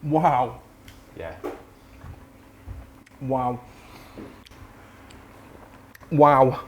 Wow. Yeah. Wow. Wow.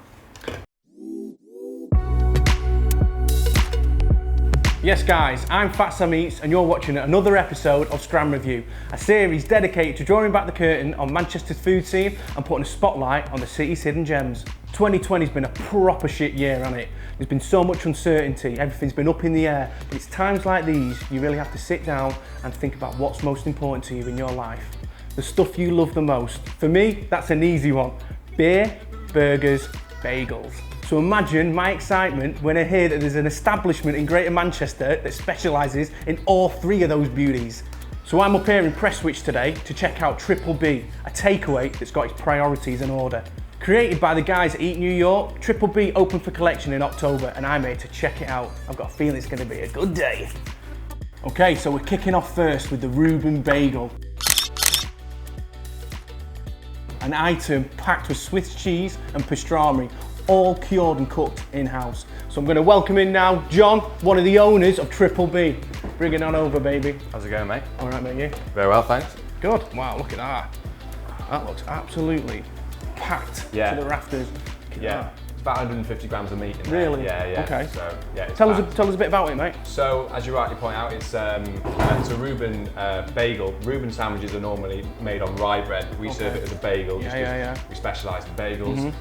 Yes guys, I'm Fat Sam Eats and you're watching another episode of Scran Review, a series dedicated to drawing back the curtain on Manchester's food scene and putting a spotlight on the city's hidden gems. 2020's been a proper shit year, hasn't it? There's been so much uncertainty, everything's been up in the air, but it's times like these you really have to sit down and think about what's most important to you in your life. The stuff you love the most. For me, that's an easy one. Beer, burgers, bagels. So imagine my excitement when I hear that there's an establishment in Greater Manchester that specialises in all three of those beauties. So I'm up here in Prestwich today to check out Triple B, a takeaway that's got its priorities in order. Created by the guys at Eat New York, Triple B opened for collection in October and I'm here to check it out. I've got a feeling it's going to be a good day. Okay, so we're kicking off first with the REUBEN bagel. An item packed with Swiss cheese and pastrami, all cured and cooked in-house. So I'm going to welcome in now John, one of the owners of Triple B. Bring it on over, baby. How's it going, mate? All right, mate, you? Very well, thanks. Good. Wow, look at that. That looks absolutely packed to the rafters. Yeah. It's about 150 grams of meat in there. Really? Yeah. Okay. So, yeah, it's tell us a bit about it, mate. So, as you rightly point out, it's a REUBEN bagel. REUBEN sandwiches are normally made on rye bread. We serve it as a bagel. We specialise in bagels.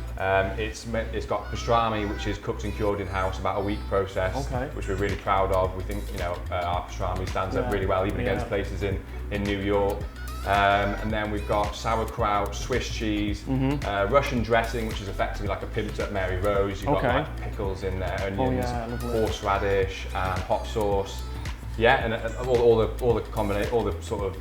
It's got pastrami, which is cooked and cured in-house, about a week process, which we're really proud of. We think, you know, our pastrami stands up really well, even against places in New York. And then we've got sauerkraut, Swiss cheese, Russian dressing, which is effectively like a pimped up Mary Rose. You've got like pickles in there, onions, horseradish, and hot sauce. Yeah, and all the sort of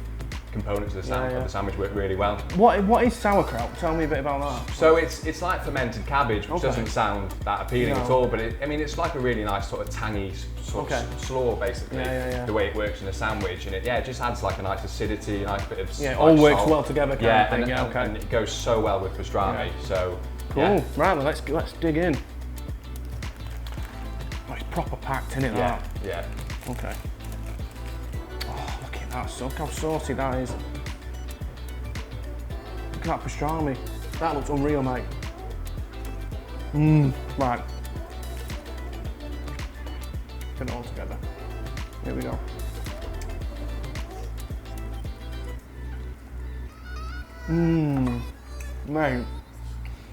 components of the sandwich work really well. What is sauerkraut? Tell me a bit about that. So it's like fermented cabbage, which doesn't sound that appealing at all, but it's like a really nice sort of tangy sort of slaw, basically, the way it works in a sandwich, and it just adds like a nice acidity, a nice bit of it all works well together kind of thing. And it goes so well with pastrami. So cool. Right, well, let's dig in. Oh, it's proper packed, isn't it? Yeah. Okay. Oh, look at that. Look how saucy that is. Look at that pastrami. That looks unreal, mate. Right. Put it all together. Here we go. Mate.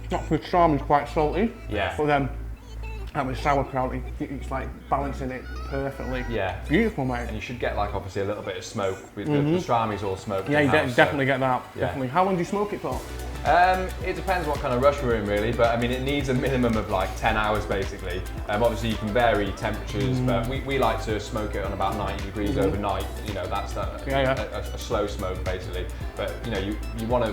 That pastrami's quite salty. Yeah. But then, that with sauerkraut, it's like balancing it perfectly. Yeah. Beautiful, mate. And you should get like obviously a little bit of smoke. The pastrami's all smoked. Yeah, you definitely get that. Yeah. Definitely. How long do you smoke it for? It depends what kind of rush we're in, really, but I mean it needs a minimum of like 10 hours basically. Obviously you can vary temperatures, but we like to smoke it on about 90 degrees overnight. You know, that's a slow smoke basically. But you know, you want to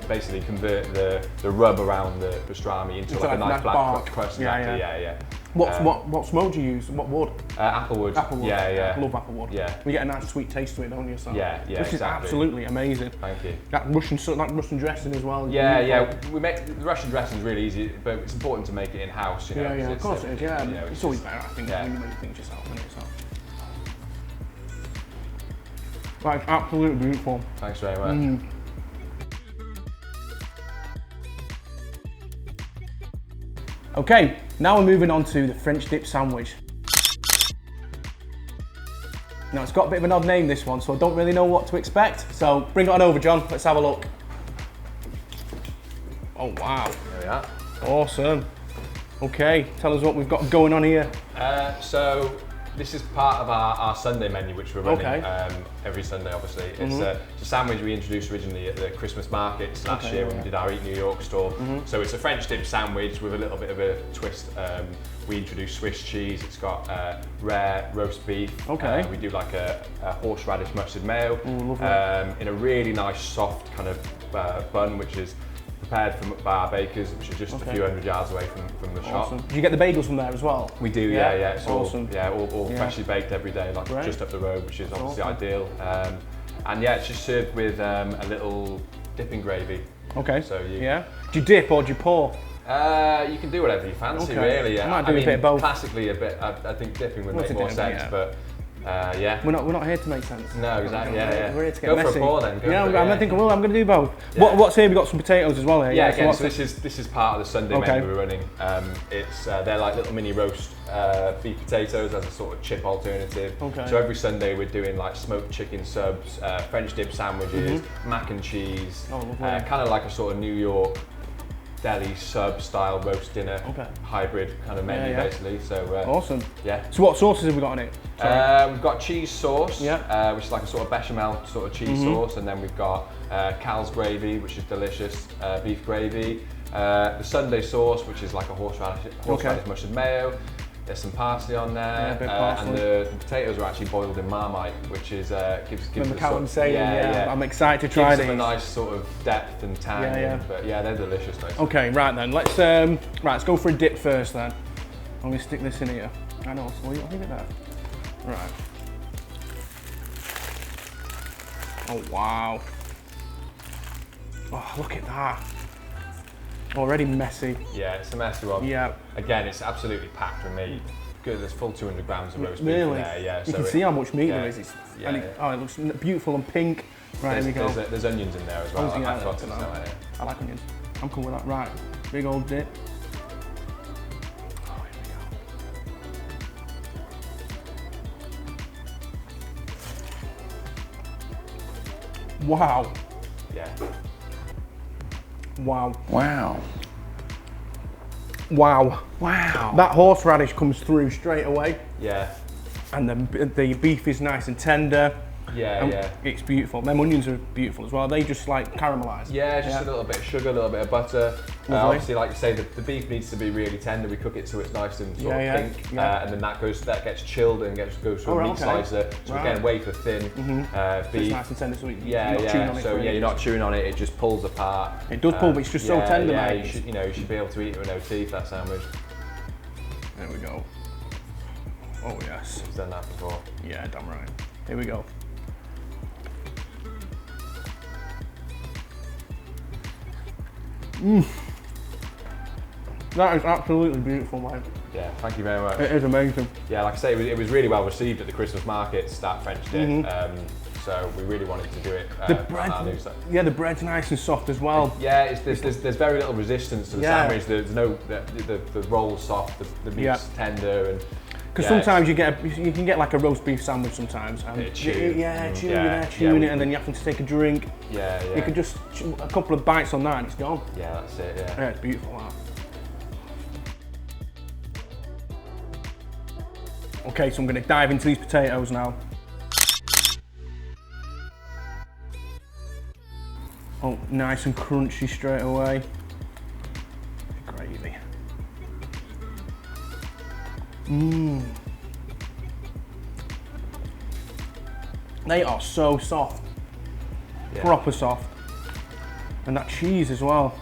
basically convert the rub around the pastrami into like a nice black crust. Exactly. Yeah. What smoke do you use? What wood? Applewood. Applewood. Yeah. I love applewood. Yeah. You get a nice sweet taste to it, don't you? So which is exactly. absolutely amazing. Thank you. That Russian dressing as well. Yeah. We make the Russian dressing is really easy, but it's important to make it in house. You know, of course it is. Yeah, you know, it's always better, I think, when you make things yourself. That is absolutely beautiful. Thanks very much. Okay, now we're moving on to the French dip sandwich. Now it's got a bit of an odd name, this one, so I don't really know what to expect. So bring it on over, John. Let's have a look. Oh wow. There we are. Awesome. Okay, tell us what we've got going on here. So this is part of our Sunday menu, which we're running every Sunday, obviously. It's a sandwich we introduced originally at the Christmas markets last year when we did our Eat New York store. So it's a French dip sandwich with a little bit of a twist. We introduced Swiss cheese. It's got rare roast beef. We do like a horseradish mustard mayo in a really nice soft kind of bun, which is prepared by our bakers, which are just a few hundred yards away from the shop. Do you get the bagels from there as well? We do, yeah. It's awesome. all freshly baked every day, like just up the road, which is obviously ideal. And yeah, it's just served with a little dipping gravy. Okay. So do you dip or do you pour? You can do whatever you fancy, really. I might do a bit of both. Classically, I think dipping would make more sense, but Yeah. We're not here to make sense. No, exactly. Yeah. We're here to get go messy. for a pour then. I think I will. I'm going to do both. Yeah. What's here? We got some potatoes as well here. Yeah. So Again, so this is part of the Sunday menu we're running. They're like little mini roast beef potatoes as a sort of chip alternative. Okay. So every Sunday we're doing like smoked chicken subs, French dip sandwiches, mac and cheese, kind of like a sort of New York deli sub style roast dinner hybrid kind of menu basically. So awesome. Yeah. So what sauces have we got on it? We've got cheese sauce, which is like a sort of bechamel sort of cheese sauce, and then we've got Cal's gravy, which is delicious, beef gravy. The Sunday sauce, which is like a horseradish mustard mayo. There's some parsley on there, and the potatoes are actually boiled in Marmite, which is gives Remember it Callum saying, I'm excited to try gives these. them a nice sort of depth and tang. But yeah, they're delicious. Basically. Okay, right then, let's go for a dip first then. I'm gonna stick this in here. I know, so I'll leave it there. Right. Oh wow. Oh, look at that. Already messy. Yeah, it's a messy one. Yeah. Again, it's absolutely packed with meat. Good, there's full 200 grams of roast beef really? there. Yeah. You can see how much meat there is. Oh, it looks beautiful and pink. Right, here we go. There's onions in there as well. I like onions. I'm cool with that. Right, big old dip. Oh, here we go. Wow. Yeah. Wow. Wow. Wow. Wow. That horseradish comes through straight away. Yeah. And the beef is nice and tender. Yeah. It's beautiful. Them onions are beautiful as well. They just like caramelise. Yeah, just a little bit of sugar, a little bit of butter. Obviously, like you say, the beef needs to be really tender. We cook it so it's nice and sort of pink, and then that gets chilled and goes through a meat slicer. So again, wafer thin beef. It's nice and tender, so you're not chewing on it. It just pulls apart. It does pull, but it's just so tender, mate. You should be able to eat it with no teeth. That sandwich. There we go. Oh yes. I've done that before. Yeah, damn right. Here we go. That is absolutely beautiful, mate. Yeah, thank you very much. It is amazing. Yeah, like I say, it was really well received at the Christmas markets, that French dip. So we really wanted to do it. The bread's nice and soft as well. There's very little resistance to the sandwich. There's no the roll's soft, the meat's tender, and because sometimes you can get like a roast beef sandwich sometimes, and chewing it, and then you have to take a drink. You can just a couple of bites on that, and it's gone. Yeah, that's it. Yeah, it's beautiful. That. Okay, so I'm going to dive into these potatoes now. Oh, nice and crunchy straight away. Gravy. They are so soft. Proper soft. And that cheese as well.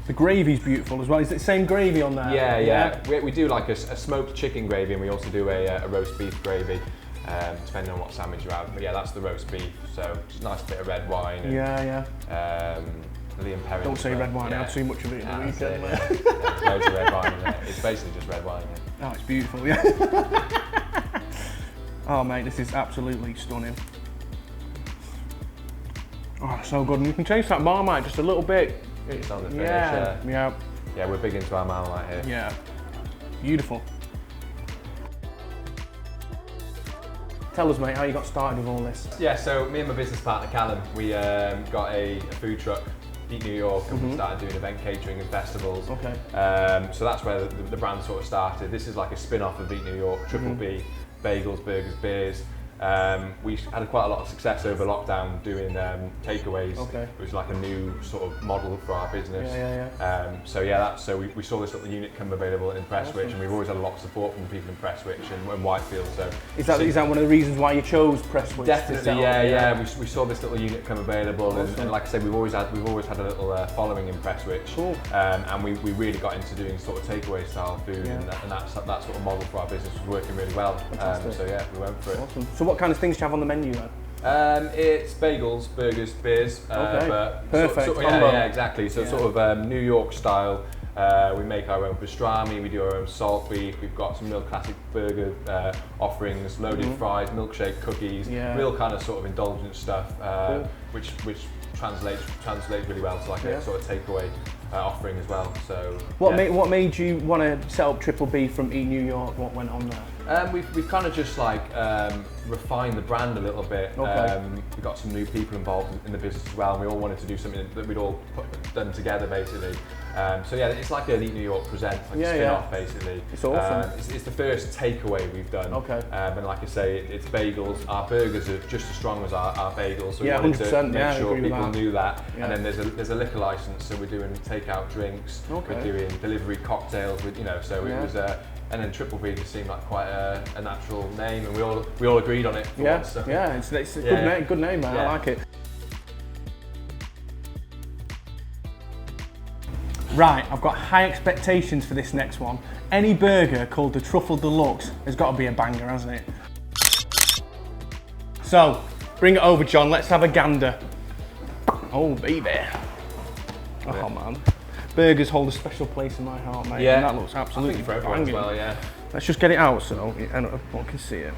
The gravy's beautiful as well. Is it the same gravy on there? Yeah. We do like a smoked chicken gravy, and we also do a roast beef gravy, depending on what sandwich you have. But yeah, that's the roast beef. So just a nice bit of red wine. And, Liam Perrin. Don't say red wine. I had too much of it in the weekend. There's loads of red wine in there. It's basically just red wine. Oh, it's beautiful. Yeah. Oh mate, this is absolutely stunning. Oh, so good. And you can taste that Marmite just a little bit. It's on the finish, yeah, we're big into our Marmite here. Yeah, beautiful. Tell us, mate, how you got started with all this. Yeah, so me and my business partner, Callum, we got a food truck, Eat New York, and we started doing event catering and festivals. Okay. So that's where the brand sort of started. This is like a spin-off of Eat New York, Triple B, bagels, burgers, beers. We had quite a lot of success over lockdown doing takeaways. It was like a new sort of model for our business. So we saw this little unit come available in Prestwich, and we've always had a lot of support from the people in Prestwich and Whitefield. So is that one of the reasons why you chose Prestwich? Definitely, we saw this little unit come available, and like I said, we've always had a little following in Prestwich. Cool. And we really got into doing sort of takeaway style food, and that sort of model for our business was working really well. So yeah, we went for it. Awesome. So what kind of things do you have on the menu then? It's bagels, burgers, beers. Perfect. Exactly. So sort of New York style, We make our own pastrami, we do our own salt beef, we've got some real classic burger offerings, loaded fries, milkshake cookies, real kind of sort of indulgent stuff, which translates really well to like a sort of takeaway offering as well. So what made you want to set up Triple B from Eat New York? What went on there? We've kind of just like refined the brand a little bit. We got some new people involved in the business as well, and we all wanted to do something that we'd all done together basically. So yeah, it's like an Eat New York presents, like a spin-off basically. It's awesome. It's the first takeaway we've done. And like I say, it's bagels. Our burgers are just as strong as our bagels. So we wanted to make sure people knew that. And then there's a liquor license, so we're doing takeout drinks. We're doing delivery cocktails with, so it was and then Triple B just seemed like quite a natural name, and we all agreed on it. Once, so. It's a good name, man. I like it. Right, I've got high expectations for this next one. Any burger called the Truffle Deluxe has got to be a banger, hasn't it? So, bring it over, John. Let's have a gander. Oh, baby. Oh, man. Burgers hold a special place in my heart, mate. And that looks absolutely for everyone as well, Let's just get it out so everyone can see it.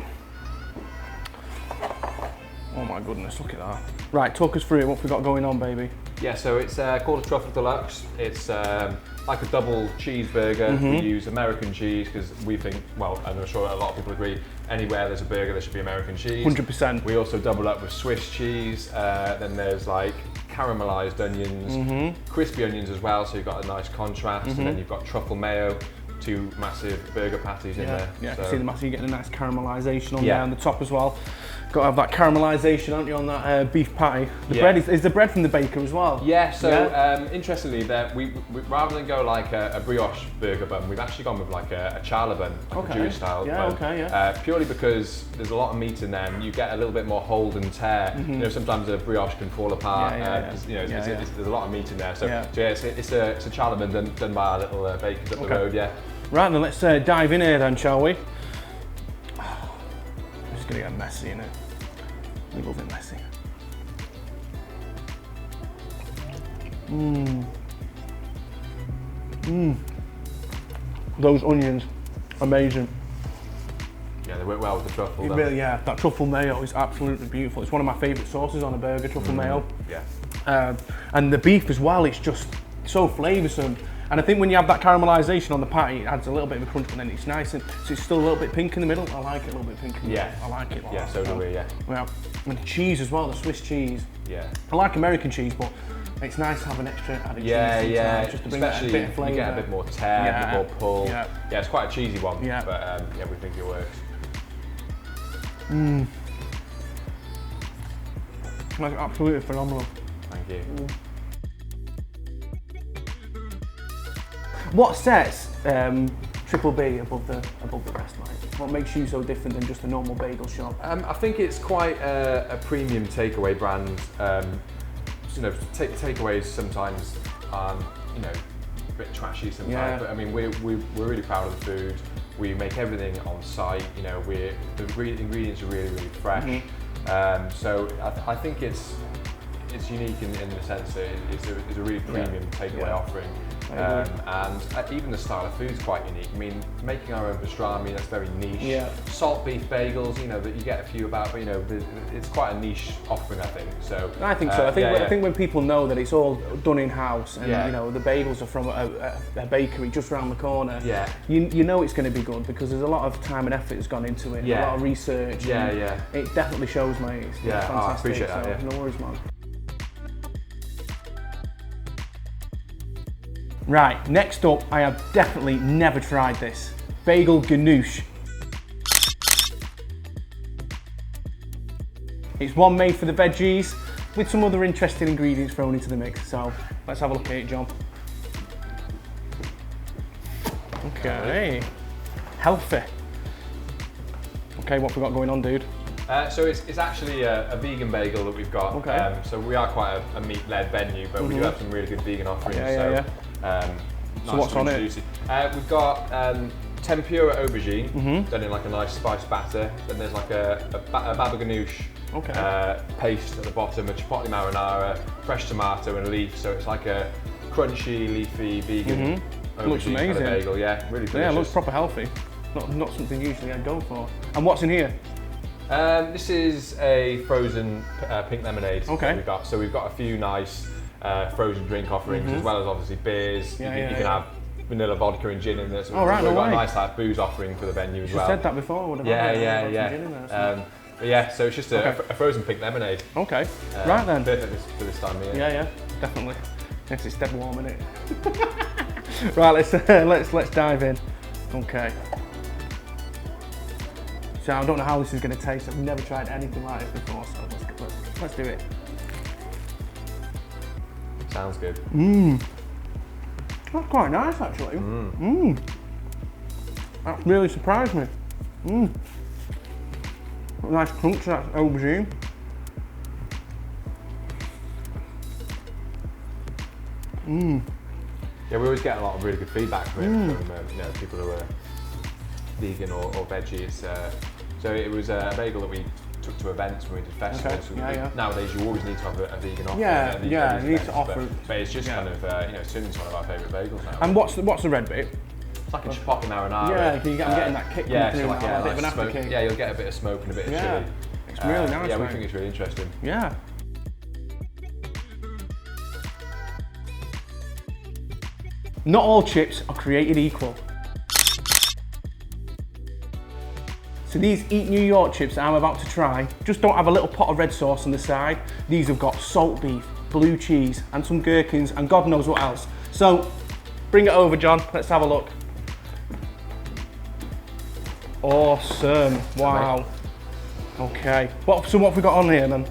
Oh my goodness, look at that. Right, talk us through it. What have we got going on, baby? Yeah, so it's called a Truffle Deluxe. It's like a double cheeseburger. We use American cheese because we think, well, and I'm sure a lot of people agree, anywhere there's a burger there should be American cheese. 100%. We also double up with Swiss cheese. Then there's like caramelized onions, crispy onions as well, so you've got a nice contrast. And then you've got truffle mayo, 2 massive burger patties in there. Yeah, so. You see the massive, you're getting a nice caramelization on there on the top as well. Got to have that caramelisation, aren't you, on that beef patty? The bread is the bread from the baker as well? Yeah, so interestingly, that we rather than go like a brioche burger bun, we've actually gone with like a challah bun, like a Jewish style bun. Purely because there's a lot of meat in there, and you get a little bit more hold and tear. Sometimes a brioche can fall apart. There's a lot of meat in there. So it's a challah bun done by our little bakers up the road. Right, then let's dive in here then, shall we? It's gonna get messy, innit? We love it messy. Those onions, amazing. Yeah, they work well with the truffle. Really, that truffle mayo is absolutely beautiful. It's one of my favourite sauces on a burger, truffle mayo. And the beef as well, it's just so flavoursome. And I think when you have that caramelisation on the patty, it adds a little bit of a crunch, but then it's nice, and so it's still a little bit pink in the middle. I like it a little bit pink in the middle. I like it. Yeah, so do we, Well, and the cheese as well, the Swiss cheese. Yeah. I like American cheese, but it's nice to have an extra added cheese. Just to bring that a bit of flavour. You get a bit more tear, a bit more pull. Yeah, it's quite a cheesy one, but we think it works. That's absolutely phenomenal. Thank you. What sets Triple B above the rest, mate? What makes you so different than just a normal bagel shop? I think it's quite a premium takeaway brand. Takeaways sometimes are, a bit trashy sometimes. But I mean, we're really proud of the food. We make everything on site. The ingredients are really, really fresh. So I think it's unique in the sense that it's a really premium takeaway offering. And even the style of food is quite unique. I mean, making our own pastrami, that's very niche. Salt beef bagels, that you get a few about, but it's quite a niche offering, I think. So I think so. I think when people know that it's all done in house, and the bagels are from a bakery just around the corner, you know it's going to be good because there's a lot of time and effort that's gone into it, a lot of research. It definitely shows, mate. It's fantastic. I appreciate that. No worries, man. Right, next up, I have definitely never tried this. Bagel GHANOUSH. It's one made for the veggies with some other interesting ingredients thrown into the mix. So let's have a look at it, John. Okay, healthy. Okay, what have we got going on, dude? So it's actually a vegan bagel that we've got. So we are quite a meat-led venue, but we do have some really good vegan offerings. So what's on it? We've got tempura aubergine done in like a nice spice batter. Then there's like a baba ganoush paste at the bottom, a chipotle marinara, fresh tomato and a leaf. So it's like a crunchy, leafy, vegan Looks amazing. Kind of bagel, yeah, really delicious. Yeah, it looks proper healthy. Not something usually I'd go for. And what's in here? This is a frozen pink lemonade that we've got. So we've got a few nice frozen drink offerings, as well as obviously beers. You can have vanilla vodka and gin in there. So we've got a nice like booze offering for the venue as well. You said that before. But yeah, so it's just a frozen pink lemonade. Okay, right then. Perfect for this time of year. Yeah, definitely. Yes, it's dead warm, isn't it? Right, let's dive in. Okay. So I don't know how this is going to taste. I've never tried anything like this before, so let's do it. Sounds good. That's quite nice, actually. That really surprised me. Nice crunch, that's aubergine. Yeah, we always get a lot of really good feedback from it, from people who are vegan or veggie. So it was a bagel that we took to events when we did festivals. Nowadays, you always need to have a vegan offer. You need to offer. But it's just kind of it's turned into one of our favourite bagels now. And what's the red bit? It's like a chipotle marinara. Yeah, I'm getting that kick coming through. Like a bit of an smoke. afterkick. Yeah, you'll get a bit of smoke and a bit of chili. It's really nice. Yeah, we think it's really interesting. Yeah. Not all chips are created equal. So these Eat New York chips that I'm about to try just don't have a little pot of red sauce on the side. These have got salt beef, blue cheese, and some gherkins, and God knows what else. So bring it over, John. Let's have a look. Awesome. Wow. Okay. So what have we got on here then?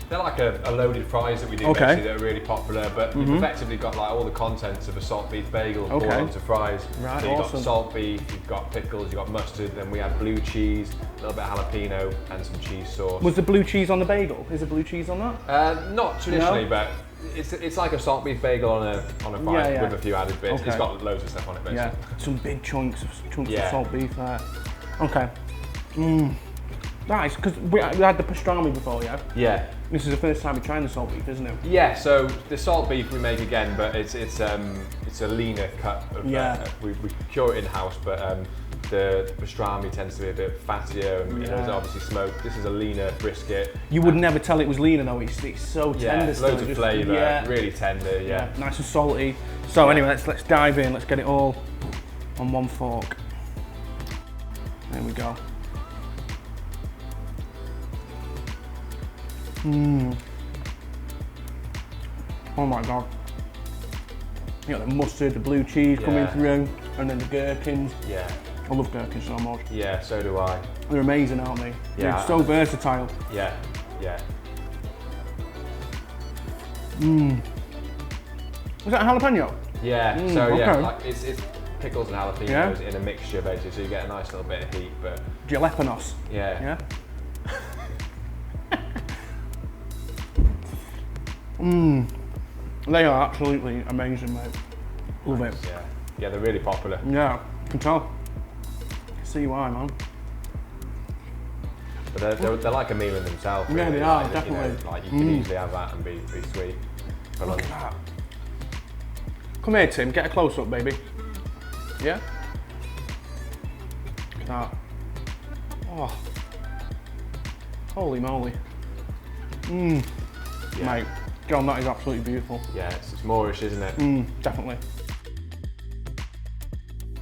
They're like a loaded fries that we do basically that are really popular, but you've effectively got like all the contents of a salt beef bagel poured onto fries. Right, so you've got salt beef, you've got pickles, you've got mustard, then we add blue cheese, a little bit of jalapeno, and some cheese sauce. Was the blue cheese on the bagel? Is there blue cheese on that? Not traditionally, but it's like a salt beef bagel on a fry with a few added bits. It's got loads of stuff on it basically. Yeah, some big chunks of salt beef there. Okay. Nice, because we had the pastrami before, yeah? Yeah. This is the first time we're trying the salt beef, isn't it? Yeah, so the salt beef we make again, but it's a leaner cut. We cure it in-house, but the pastrami tends to be a bit fattier and it's obviously smoked. This is a leaner brisket. You would never tell it was leaner though, it's so tender. Yeah, loads of flavour, really tender, nice and salty. So anyway, let's dive in, let's get it all on one fork. There we go. Oh my God. You got the mustard, the blue cheese coming through, and then the gherkins. Yeah. I love gherkins so much. Yeah, so do I. They're amazing, aren't they? Yeah. They're so versatile. Yeah, yeah. Was that a jalapeno? Yeah, like it's pickles and jalapenos in a mixture basically, so you get a nice little bit of heat, but... Jalapenos. Yeah. They are absolutely amazing, mate. Love it. Yeah, they're really popular. Yeah, I can tell. I can see why, man. But they're like a meal in themselves. Yeah, really. they are, definitely. You know, like you can easily have that and be sweet. Look at that. Come here, Tim. Get a close up, baby. Yeah. Look at that. Oh. Holy moly. Mate, John, that is absolutely beautiful. Yeah, it's Moorish, isn't it? Definitely.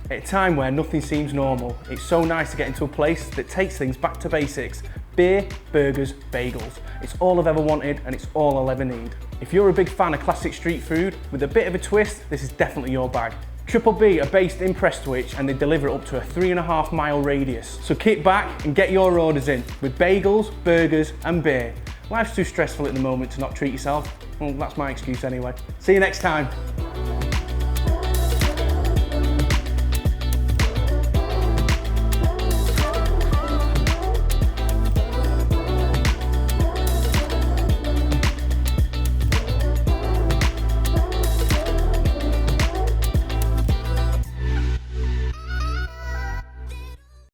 At a time where nothing seems normal, it's so nice to get into a place that takes things back to basics. Beer, burgers, bagels. It's all I've ever wanted and it's all I'll ever need. If you're a big fan of classic street food with a bit of a twist, this is definitely your bag. Triple B are based in Prestwich and they deliver up to a 3.5 mile radius. So kick back and get your orders in with bagels, burgers and beer. Life's too stressful at the moment to not treat yourself. Well, that's my excuse anyway. See you next time.